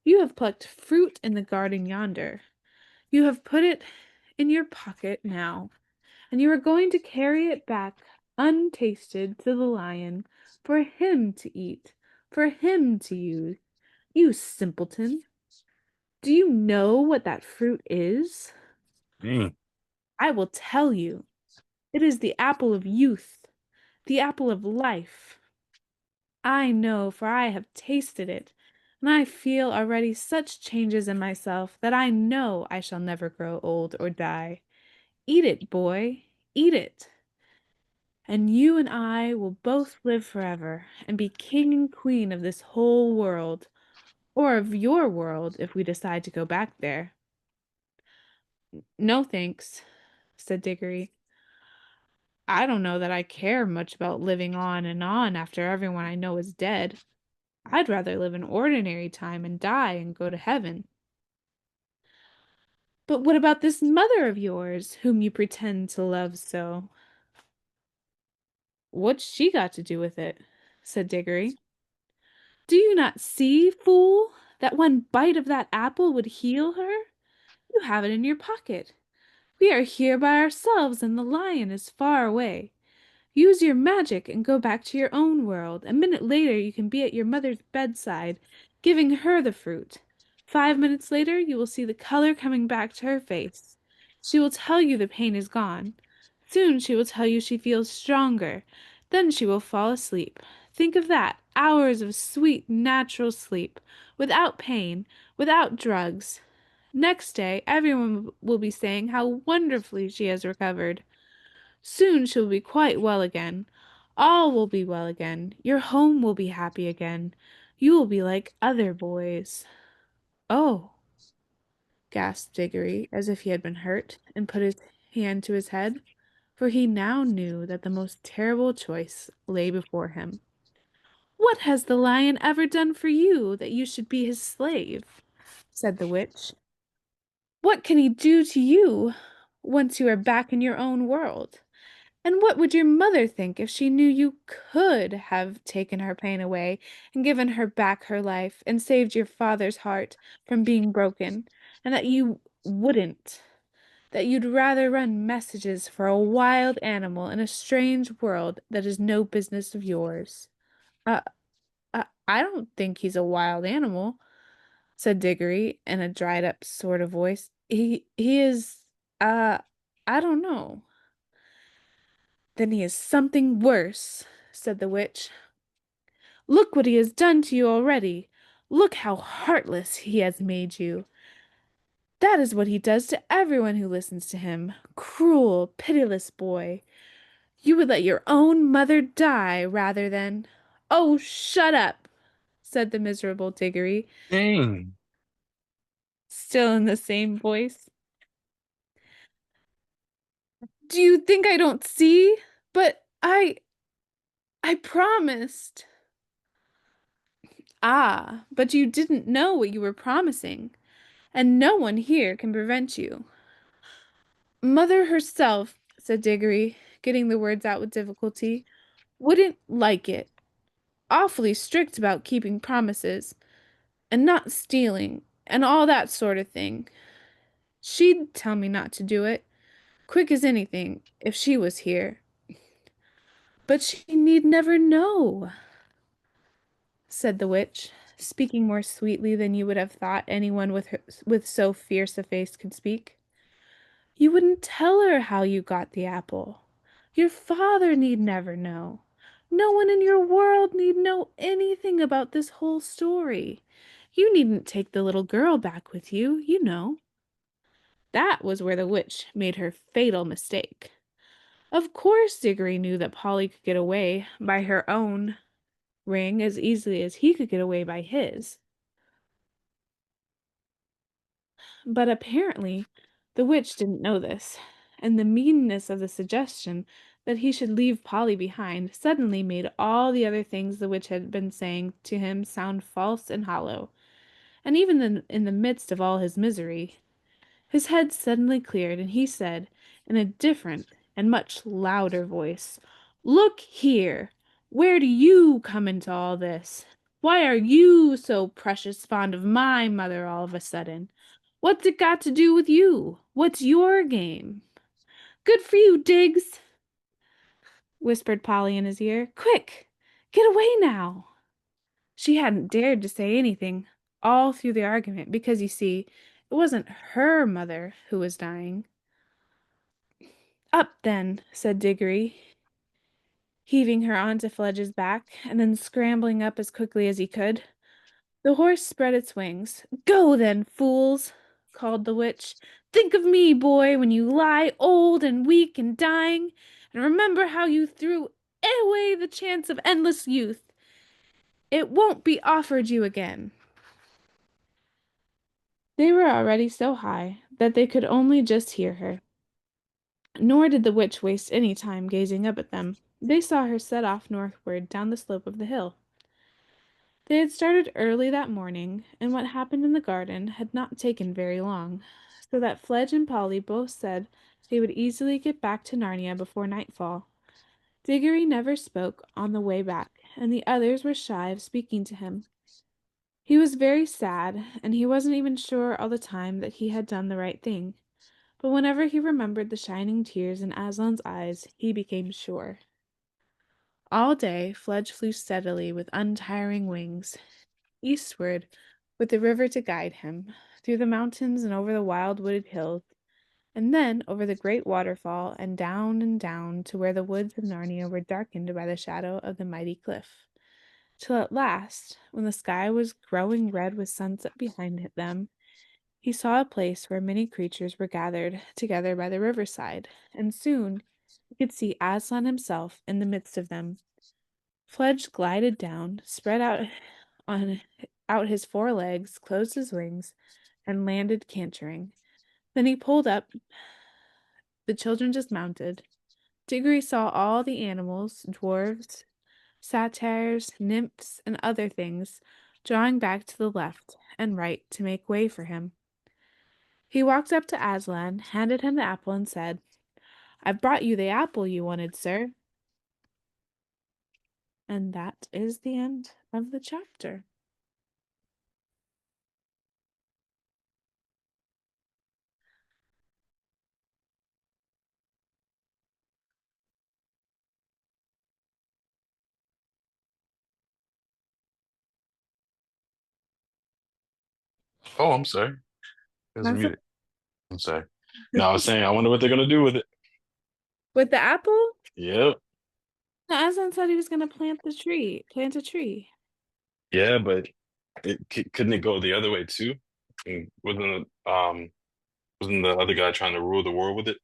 You have plucked fruit in the garden yonder. You have put it in your pocket now, and you are going to carry it back untasted to the lion for him to eat, for him to use. You simpleton! Do you know what that fruit is? Mm. I will tell you. It is the apple of youth, the apple of life. I know, for I have tasted it, and I feel already such changes in myself that I know I shall never grow old or die. Eat it, boy, eat it, and you and I will both live forever and be king and queen of this whole world, or of your world if we decide to go back there. No thanks, said Diggory. I don't know that I care much about living on and on after everyone I know is dead. I'd rather live an ordinary time and die and go to heaven. But what about this mother of yours, whom you pretend to love so? What's she got to do with it? Said Diggory. Do you not see, fool, that one bite of that apple would heal her? You have it in your pocket. We are here by ourselves, and the lion is far away. Use your magic and go back to your own world. A minute later, you can be at your mother's bedside, giving her the fruit. 5 minutes later, you will see the color coming back to her face. She will tell you the pain is gone. Soon she will tell you she feels stronger. Then she will fall asleep. Think of that, hours of sweet, natural sleep, without pain, without drugs. Next day, everyone will be saying how wonderfully she has recovered. Soon she'll be quite well again. All will be well again. Your home will be happy again. You will be like other boys." "Oh," gasped Diggory, as if he had been hurt, and put his hand to his head. for he now knew that the most terrible choice lay before him. "What has the lion ever done for you that you should be his slave?" said the witch. "What can he do to you once you are back in your own world? And what would your mother think if she knew you could have taken her pain away and given her back her life and saved your father's heart from being broken, and that you wouldn't? That you'd rather run messages for a wild animal in a strange world that is no business of yours?" Uh, I don't think he's a wild animal," said Diggory in a dried up sort of voice. He is, uh, I don't know." "Then he is something worse," said the witch. "Look what he has done to you already. Look how heartless he has made you. That is what he does to everyone who listens to him. Cruel, pitiless boy. You would let your own mother die rather than—" "Oh, shut up," said the miserable Diggory, Dang. still in the same voice. "Do you think I don't see? But I promised." "Ah, but you didn't know what you were promising, and no one here can prevent you." "Mother herself," said Diggory, getting the words out with difficulty, "wouldn't like it. Awfully strict about keeping promises, and not stealing, and all that sort of thing. She'd tell me not to do it, quick as anything, if she was here. But she need never know," said the witch, speaking more sweetly than you would have thought anyone with so fierce a face could speak. "You wouldn't tell her how you got the apple. Your father need never know. No one in your world need know anything about this whole story. You needn't take the little girl back with you, you know." That was where the witch made her fatal mistake. Of course Diggory knew that Polly could get away by her own ring as easily as he could get away by his. But apparently the witch didn't know this, and the meanness of the suggestion that he should leave Polly behind suddenly made all the other things the witch had been saying to him sound false and hollow. And even in the midst of all his misery, his head suddenly cleared, and he said, in a different and much louder voice, "Look here! Where do you come into all this? Why are you so precious fond of my mother all of a sudden? What's it got to do with you? What's your game?" "Good for you, Diggs!" whispered Polly in his ear. "Quick! Get away now!" She hadn't dared to say anything all through the argument because, you see, it wasn't her mother who was dying. "Up, then," said Diggory, heaving her onto Fledge's back, and then scrambling up as quickly as he could. The horse spread its wings. "Go, then, fools!" called the witch. "Think of me, boy, when you lie old and weak and dying, and remember how you threw away the chance of endless youth. It won't be offered you again." They were already so high that they could only just hear her. Nor did the witch waste any time gazing up at them. They saw her set off northward down the slope of the hill. They had started early that morning, and what happened in the garden had not taken very long, so that Fledge and Polly both said they would easily get back to Narnia before nightfall. Diggory never spoke on the way back, and the others were shy of speaking to him. He was very sad, and he wasn't even sure all the time that he had done the right thing. But whenever he remembered the shining tears in Aslan's eyes, he became sure. All day Fledge flew steadily with untiring wings, eastward, with the river to guide him, through the mountains and over the wild wooded hills, and then over the great waterfall and down to where the woods of Narnia were darkened by the shadow of the mighty cliff, till at last, when the sky was growing red with sunset behind them, he saw a place where many creatures were gathered together by the riverside, and soon he could see Aslan himself in the midst of them. Fledge glided down, spread on out his four legs, closed his wings, and landed cantering. Then he pulled up, the children dismounted, Diggory saw all the animals, dwarves, satyrs, nymphs, and other things, drawing back to the left and right to make way for him. He walked up to Aslan, handed him the apple, and said, "I've brought you the apple you wanted, sir." And that is the end of the chapter. Oh, I'm sorry. It was That's it. muted. I'm sorry. No, I was saying, I wonder what they're gonna do with it. With the apple? Yep. No, Aslan said he was going to plant a tree. Yeah, but couldn't it go the other way too? And wasn't the other guy trying to rule the world with it?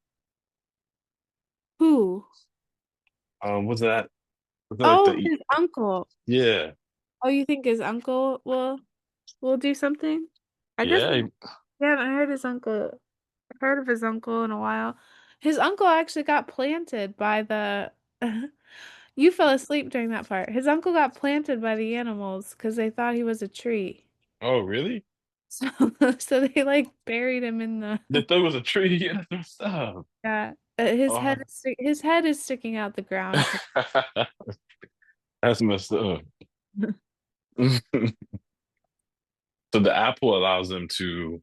Who? Was that like Oh, his uncle. yeah. Oh, you think his uncle will do something? I guess Yeah. we haven't heard of his uncle in a while. His uncle actually got planted by the You fell asleep during that part. His uncle got planted by the animals because they thought he was a tree. Oh, really? So so they like buried him in the They thought it was a tree. Yeah, that's stuff. yeah. Oh, His head is sticking out the ground from that's messed up. So the apple allows them to,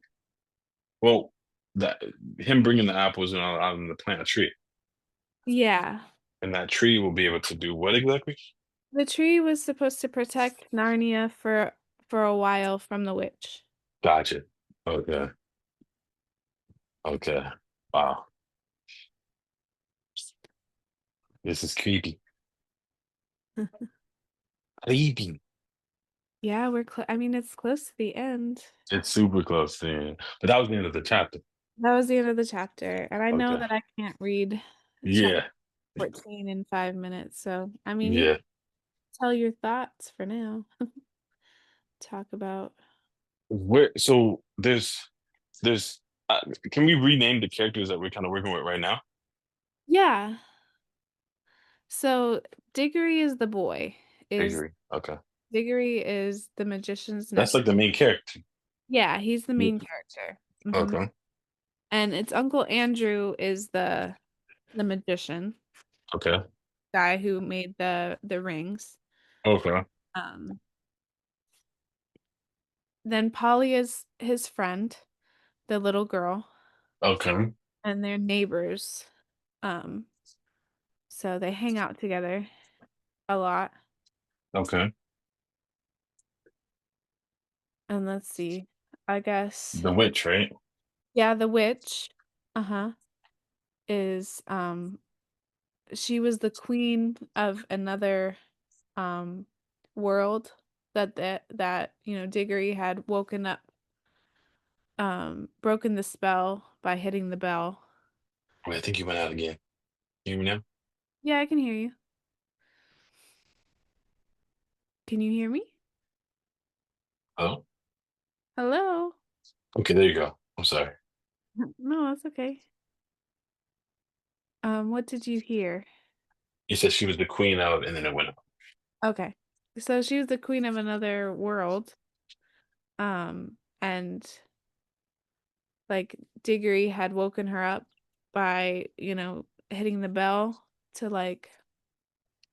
well, that him bringing the apple is gonna allow them to plant a tree, Yeah. and that tree will be able to do what exactly? The tree was supposed to protect Narnia for a while from the witch. Gotcha. Okay. Okay. Wow. This is creepy. Creepy. Yeah, I mean it's close to the end. It's super close to, but that was the end of the chapter. That was the end of the chapter, and I know Okay. that I can't read chapter Yeah. 14 in 5 minutes, so I mean you can Yeah. tell your thoughts for now. Talk about. So there's can we rename the characters that we're kind of working with right now? Yeah. So Diggory is the boy. Is Agree. Okay. Diggory is the magician's That's like nephew. the main character. Yeah, he's the Yeah. main character. Okay. And its Uncle Andrew is the magician Okay. guy who made the rings. Okay. Um, then Polly is his friend, the little girl, Okay. and they're neighbors. Um, so they hang out together a lot. Okay. And let's see, I guess, The witch, right? yeah, the witch, uh-huh, is she was the queen of another um world that Diggory had woken up, broken the spell by hitting the bell. Wait, I think you went out again. You hear me now? Yeah, I can hear you. Can you hear me? Oh. Hello? Okay, there you go. I'm sorry. No, that's okay. What did you hear? You said she was the queen of, and then it went up. Okay. So she was the queen of another world. And like Diggory had woken her up by, hitting the bell to like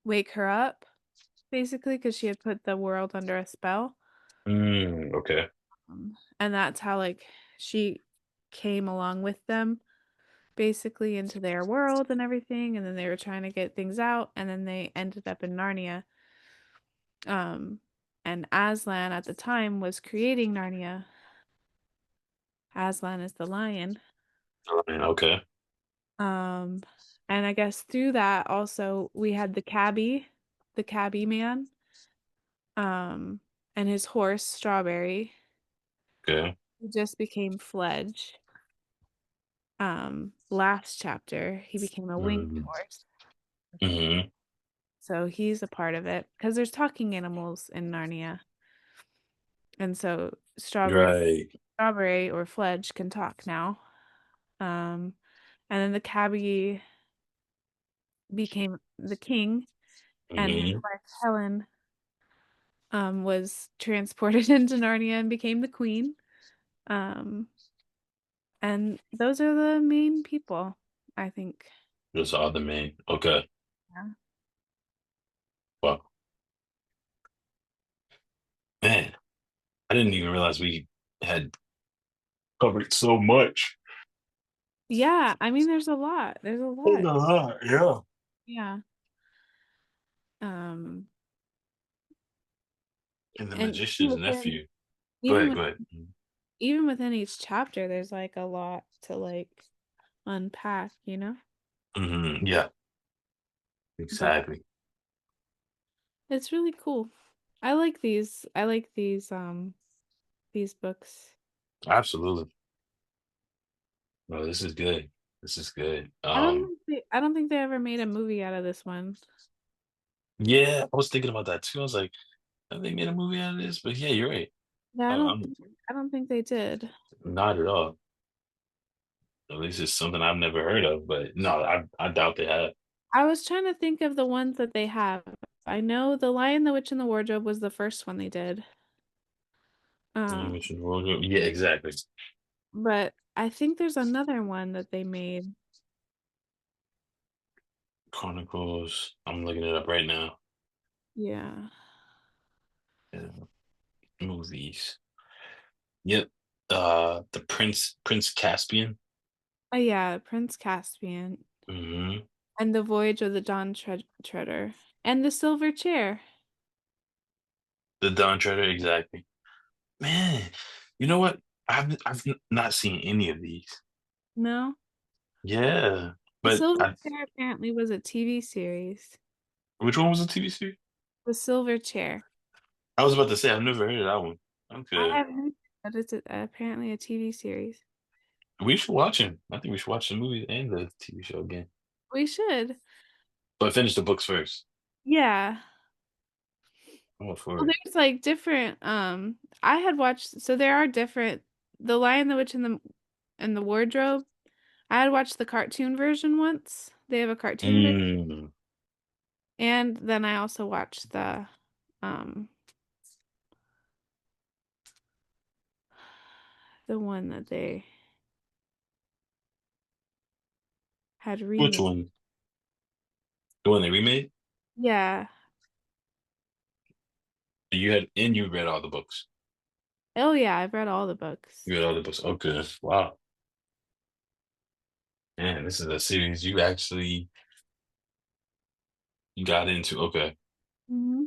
wake her up, basically, because she had put the world under a spell. Okay. And that's how like she came along with them basically into their world and everything, and then they were trying to get things out, and then they ended up in Narnia. Um, and Aslan at the time was creating Narnia. Aslan is the lion. Okay. Um, and I guess through that also we had the cabbie man, um, and his horse Strawberry, Okay. who just became Fledge. Last chapter he became a winged Mm-hmm. horse. Mm-hmm. So he's a part of it because there's talking animals in Narnia. And so Right. Strawberry or Fledge can talk now. Um, and then the cabbie became the king, and his Hmm. wife Helen was transported into Narnia and became the queen. Um, and those are the main people, I think. Those are the main. Okay. Yeah. Well, man, I didn't even realize we had covered so much. Yeah, I mean, there's a lot. There's a There's lot. a lot, yeah. Yeah. Um, And the and magician's nephew. Go even ahead, with go ahead. even within each chapter, there's like a lot to like unpack, you know? Yeah, But exactly. it's really cool. I like these. I like these books. Absolutely. No, this is good. This is good. I don't think they ever made a movie out of this one. Yeah, I was thinking about that too. I was like, have they made a movie out of this? But yeah, you're right. Yeah, I'm I don't think they did. not at all. At least it's something I've never heard of. But no, I doubt they have. I was trying to think of the ones that they have. I know The Lion, the Witch, and the Wardrobe was the first one they did. Mission Wardrobe. Yeah, exactly. But I think there's another one that they made. Chronicles. I'm looking it up right now. Yeah. Yeah, movies. Yep. The Prince Caspian. Oh yeah, Prince Caspian Hmm. and The Voyage of the Treader and The Silver Chair. The Dawn Treader. Exactly. Man, you know what? I've not seen any of these. No? Yeah, The but Silver Chair apparently was a TV series. which one was the TV series? The Silver Chair. I was about to say I've never heard of that one. I Okay, haven't heard that it's apparently a TV series. we should watch him. I think we should watch the movie and the TV show again. We should. But finish the books first. Yeah. I'm up for Well, it. there's like different I had watched so there are different The Lion, the Witch, and the Wardrobe. I had watched the cartoon version once. They have a cartoon version. Mm, And then I also watched um the one that they had which remade. one? The one they remade? Yeah. You read all the books. Oh yeah, I've read all the books. You read all the books. Okay, wow. Man, this is a series you actually got into. Okay. Hmm.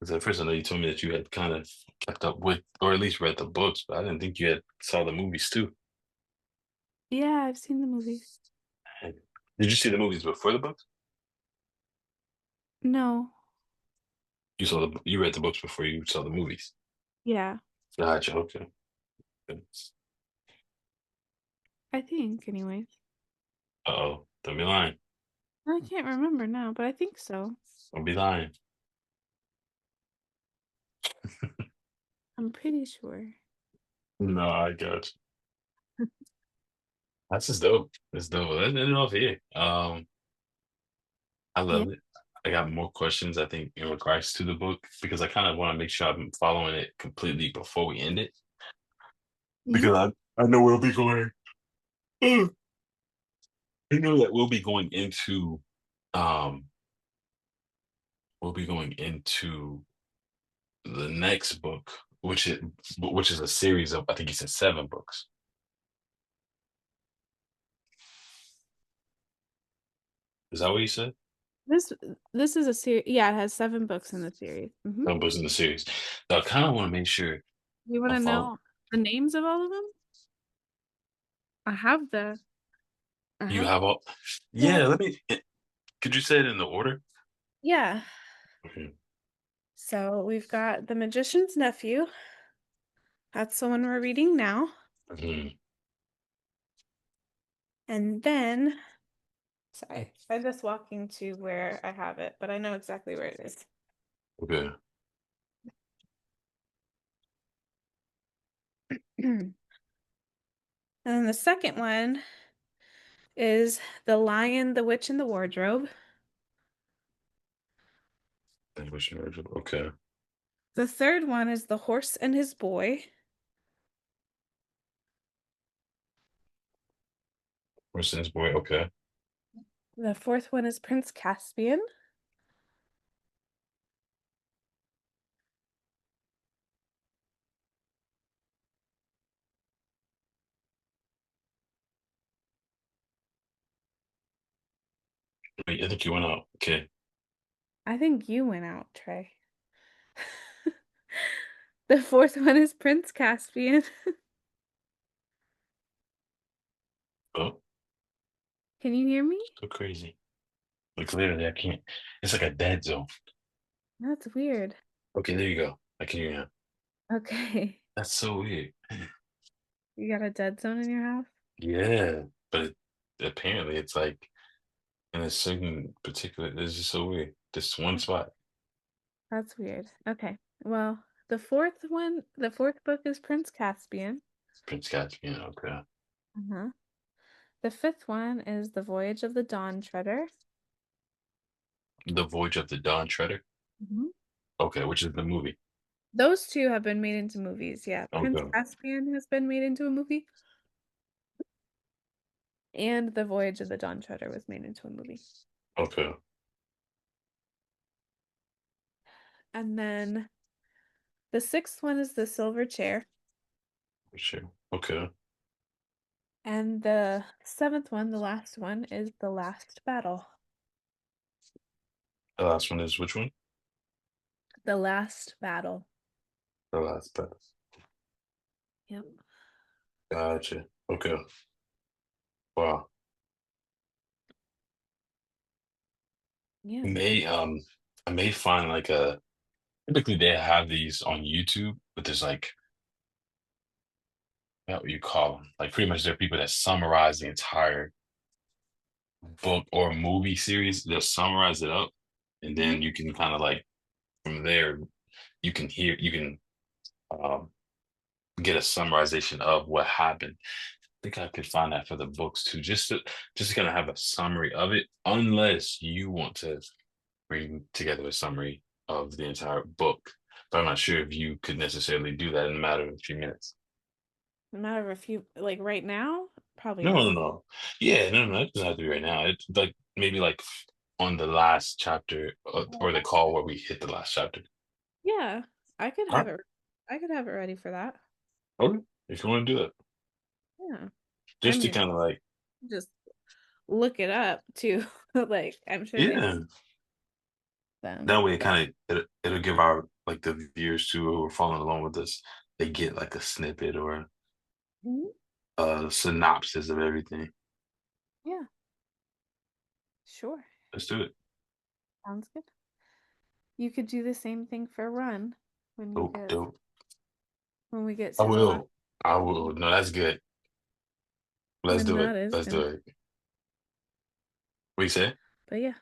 Because at first I know you told me that you had kind of kept up with, or at least read the books, but I didn't think you had saw the movies too. Yeah, I've seen the movies. Did you see the movies before the books? No. You read the books before you saw the movies. Yeah, Gotcha. Okay. Uh I think anyways. oh. Don't be lying. I can't remember now, but I think so. Don't be lying. I'm pretty sure. No, I got you. That's just dope. That's dope. Let me know if here. I Yeah. love it. I got more questions, I think, in regards to the book because I kind of want to make sure I'm following it completely before we end it. Hmm. Because I know we'll be going. I know that um we'll be going into the next book, which is a series of I think he said 7 books. Is that what you said? This this is a series. Yeah, it has 7 books in the series. 7 books in the series. So I kind of want to make sure You want I to follow. know the names of all of them? I have the I You have have all. Yeah. Yeah, let me. Could you say it in the order? Yeah. Okay. So we've got The Magician's Nephew. That's the one we're reading now. Mhm. And then, sorry, I'm just walking to where I have it, but I know exactly where it is. Okay. And then the second one is The Lion, the Witch, and the Wardrobe. English marriage. Okay. The third one is The Horse and His Boy. Mercedes boy. Okay. The fourth one is Prince Caspian. Wait, I think you went out. Okay. I think you went out, Trey. The fourth one is Prince Caspian. Oh, Can you hear me? so crazy. Like literally, I can't. It's like a dead zone. That's weird. Okay, there you go. I can hear you now. Okay. That's so weird. You got a dead zone in your house? Yeah, but apparently it's like in a certain particular. It's just so weird. This one spot. That's weird. Okay. Well, the fourth book is Prince Caspian. Prince Caspian. Okay. Uh-huh. The fifth one is The Voyage of the Dawn Treader. The Voyage of the Dawn Treader. Mhm. Okay, which is the movie. Those two have been made into movies. Yeah. Prince Okay. Caspian has been made into a movie, and The Voyage of the Dawn Treader was made into a movie. Okay. And then the sixth one is The Silver Chair. Sure. Okay. And the seventh one, the last one, is The Last Battle. The last one is which one? The Last Battle. The last pass. Yep. Gotcha. Okay. Wow. Yeah. I may find like a typically they have these on YouTube, but there's like what you call them. Like pretty much there are people that summarize the entire book or movie series. They'll summarize it up, and Mhm. then you can kind of like from there you can um get a summarization of what happened. I think I could find that for the books too, just to kind of have a summary of it, unless you want to bring together a summary of the entire book. But I'm not sure if you could necessarily do that in a matter of a few minutes. A matter of a few, like right now, probably No, no, not. no. Yeah, no, no, it doesn't have to be right now. It's like maybe like on the last chapter or the call where we hit the last chapter. Yeah, I could All have right. it. I could have it ready for that. Okay. If you want to do that, Yeah. I just to mean, kind of like, just look it up too. Like, I'm sure they have yeah, them. that way it But kind of it'll give our like the viewers too who are following along with us, they get like a snippet or Mhm. a synopsis of everything. Yeah, sure. Let's do it. Sounds good. You could do the same thing for Run when you Dope, get dope. when we get I to the last will. I will. No, that's good. Let's when do it. that is Let's do gonna. it. What you say? But yeah,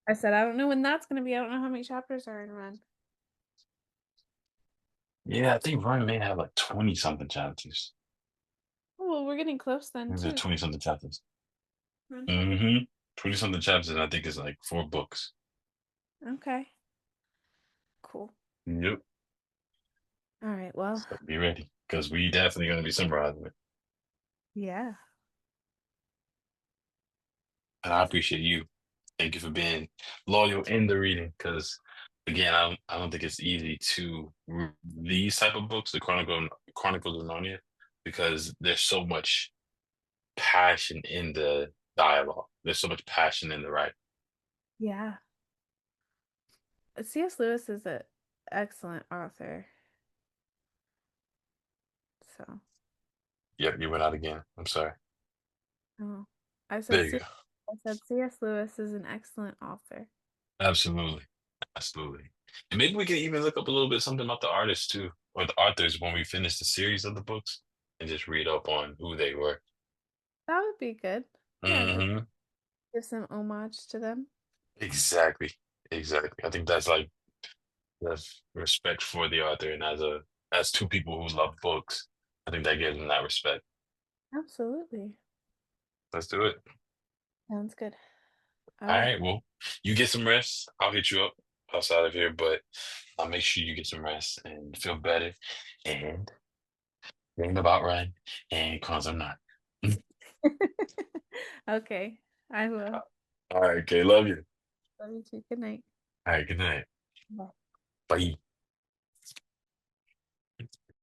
I said I don't know when that's gonna be. I don't know how many chapters are in Run. Yeah, I think Ryan may have like 20 something chapters. Oh, well, we're getting close then Is it too. 20 something chapters? Run chapter. Mm-hmm. 20 something chapters, and I think it's like 4 books. Okay, cool. Yep. All right. Well, So be ready, because we definitely gonna be summarizing it. yeah. And I appreciate you. Thank you for being loyal in the reading, because again, I don't think it's easy to read these type of books, the Chronicles of Narnia, because there's so much passion in the dialogue. There's so much passion in the writing. Yeah. C.S. Lewis is an excellent author. So, Yep, you went out again. I'm sorry. oh, I There said you C. go. I said C.S. Lewis is an excellent author. Absolutely. Absolutely. And maybe we can even look up a little bit something about the artists too, or the authors when we finish the series of the books and just read up on who they were. That would be good. Yeah, just Hmm. give some homage to them. Exactly. Exactly. I think that's like that's respect for the author, and as two people who love books, I think that gives them that respect. Absolutely. Let's do it. Sounds good. All All right. right. Well, you get some rest. I'll hit you up outside of here, but I'll make sure you get some rest and feel better. And dream about Ryan and cause I'm not. Okay, I will. All right. Okay. Love you. Love you too. Good night. All right. Good night. Bye. Bye.